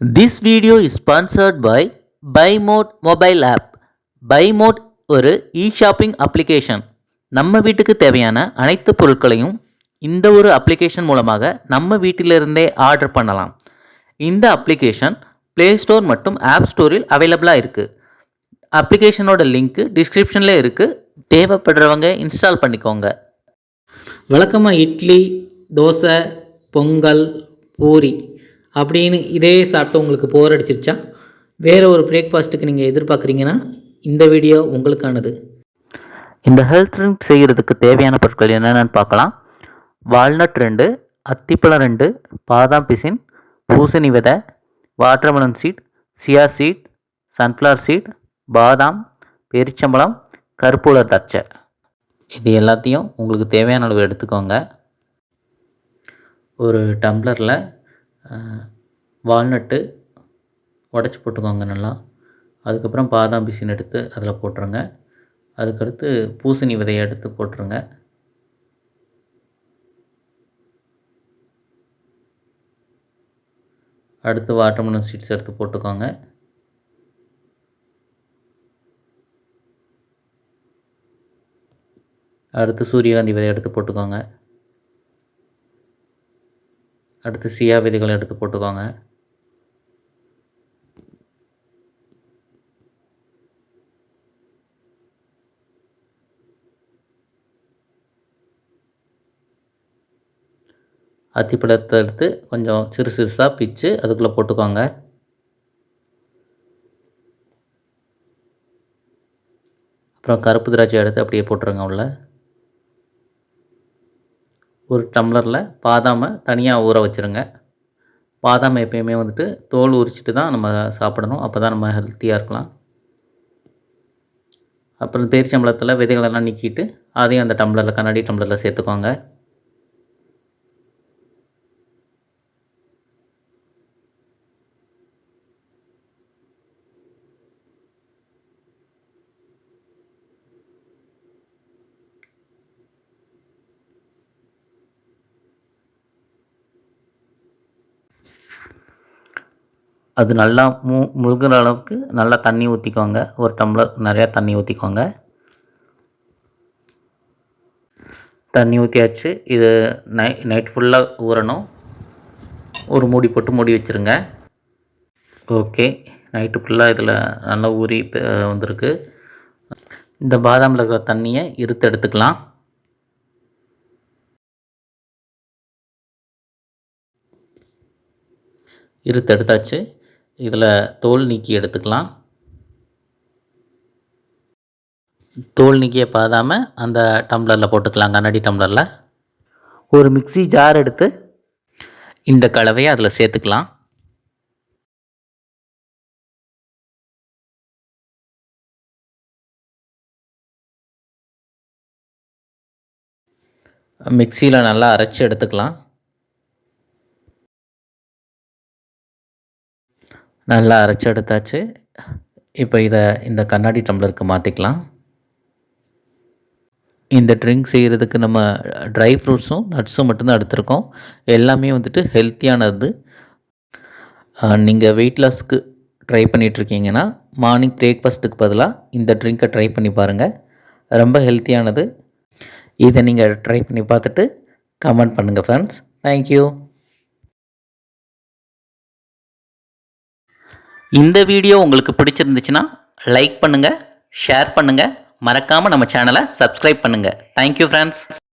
This video is sponsored by BuyMode mobile app. BuyMode ஒரு இ-ஷாப்பிங் application. நம்ம வீட்டுக்கு தேவையான அனைத்து பொருட்களையும் இந்த ஒரு அப்ளிகேஷன் மூலமாக நம்ம வீட்டிலிருந்தே ஆர்டர் பண்ணலாம். இந்த அப்ளிகேஷன் ப்ளே ஸ்டோர் மற்றும் ஆப் ஸ்டோரில் அவைலபிளாக இருக்குது. அப்ளிகேஷனோட லிங்க்கு டிஸ்கிரிப்ஷனில் இருக்குது. தேவைப்படுறவங்க இன்ஸ்டால் பண்ணிக்கோங்க. வழக்கமாக இட்லி, தோசை, பொங்கல், பூரி அப்படின்னு இதே சாப்பிட்டு உங்களுக்கு போர் அடிச்சிருச்சா? வேறு ஒரு பிரேக்ஃபாஸ்ட்டுக்கு நீங்கள் எதிர்பார்க்குறீங்கன்னா இந்த வீடியோ உங்களுக்கானது. இந்த ஹெல்த் ட்ரிங்க் செய்கிறதுக்கு தேவையான பொருட்கள் என்னென்னு பார்க்கலாம். வால்நட் 2, அத்திப்பழம் 2, பாதாம் பிசின், பூசணி விதை, watermelon seat, chia seed, sunflower seed, பாதாம், பேரிச்சம்பழம், கருப்புலர் திராட்சை. இது எல்லாத்தையும் உங்களுக்கு தேவையான அளவு எடுத்துக்கோங்க. ஒரு டம்ளரில் வால்நட்டு உடச்சி போட்டுக்கோங்க நல்லா. அதுக்கப்புறம் பாதாம் பிசின் எடுத்து அதில் போட்டுருங்க. அதுக்கடுத்து பூசணி விதையை எடுத்து போட்டுருங்க. அடுத்து வாட்டர்மெலன் சீட்ஸ் எடுத்து போட்டுக்கோங்க. அடுத்து சூரியகாந்தி விதை எடுத்து போட்டுக்கோங்க. அடுத்து சியா விதைகளை எடுத்து போட்டுக்கோங்க. அத்திப்பழத்தை எடுத்து கொஞ்சம் சிறுசாக பிச்சு அதுக்குள்ளே போட்டுக்கோங்க. அப்புறம் கருப்பு திராட்சை எடுத்து அப்படியே போட்டுருங்க உள்ள. ஒரு டம்ளரில் பாதாமை தனியாக ஊற வச்சுருங்க. பாதாமை எப்பயுமே தோல் உரிச்சிட்டு தான் நம்ம சாப்பிடணும். அப்போ தான் நம்ம ஹெல்த்தியாக இருக்கலாம். அப்புறம் பேரிச்சம்பழத்தில் விதைகளெல்லாம் நீக்கிட்டு அதையும் அந்த டம்ளரில், கண்ணாடி டம்ளரில் சேர்த்துக்கோங்க. அது நல்லா முழுகிற அளவுக்கு நல்லா தண்ணி ஊற்றிக்கோங்க. ஒரு டம்ளர் நிறையா தண்ணி ஊற்றிக்கோங்க. தண்ணி ஊற்றியாச்சு. இது நைட் ஃபுல்லாக ஊறணும். ஒரு மூடி போட்டு மூடி வச்சுருங்க. ஓகே, நைட்டு ஃபுல்லாக இதில் நல்லா ஊறி வந்திருக்கு. இந்த பாதாமில் இருக்கிற தண்ணியை இருத்து எடுத்துக்கலாம். இருத்து எடுத்தாச்சு. இதில் தோல் நீக்கி எடுத்துக்கலாம். தோல் நீக்கிய பாதாமை அந்த டம்ளரில் போட்டுக்கலாம், கண்ணாடி டம்ளரில். ஒரு மிக்ஸி ஜார் எடுத்து இந்த கலவையை அதில் சேர்த்துக்கலாம். மிக்ஸியில் நல்லா அரைச்சி எடுத்துக்கலாம். நல்லா அரைச்சி எடுத்தாச்சு. இப்போ இதை இந்த கண்ணாடி டம்ளருக்கு மாற்றிக்கலாம். இந்த ட்ரிங்க் செய்கிறதுக்கு நம்ம ட்ரை ஃப்ரூட்ஸும் நட்ஸும் மட்டும்தான் எடுத்திருக்கோம். எல்லாமே ஹெல்த்தியானது. நீங்கள் வெயிட் லாஸ்க்கு ட்ரை பண்ணிகிட்ருக்கீங்கன்னா மார்னிங் பிரேக்ஃபாஸ்ட்டுக்கு பதிலாக இந்த ட்ரிங்க்கை ட்ரை பண்ணி பாருங்கள். ரொம்ப ஹெல்த்தியானது. இதை நீங்கள் ட்ரை பண்ணி பார்த்துட்டு கமெண்ட் பண்ணுங்கள் ஃப்ரெண்ட்ஸ். தேங்க்யூ. இந்த வீடியோ உங்களுக்கு பிடிச்சிருந்துச்சுன்னா லைக் பண்ணுங்கள், ஷேர் பண்ணுங்கள், மறக்காமல் நம்ம சேனலை சப்ஸ்கிரைப் பண்ணுங்கள். Thank you friends.